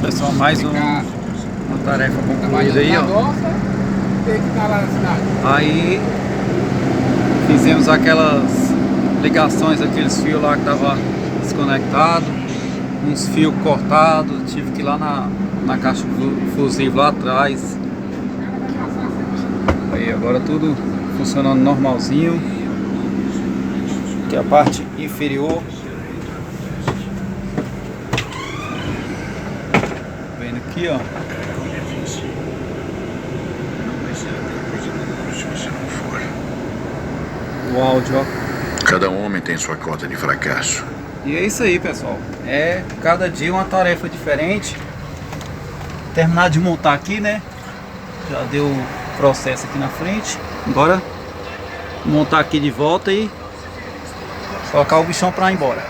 Pessoal, mais uma tarefa concluída aí, ó. Aí fizemos aquelas ligações, aqueles fios lá que estavam desconectados, uns fios cortados, tive que ir lá na caixa fusível lá atrás. Aí agora tudo funcionando normalzinho. Aqui a parte inferior. Vendo aqui, ó. O áudio, ó. Cada homem tem sua cota de fracasso. E é isso aí, pessoal. É cada dia uma tarefa diferente. Terminar de montar aqui, né? Já deu o processo aqui na frente. Agora montar aqui de volta e colocar o bichão pra ir embora.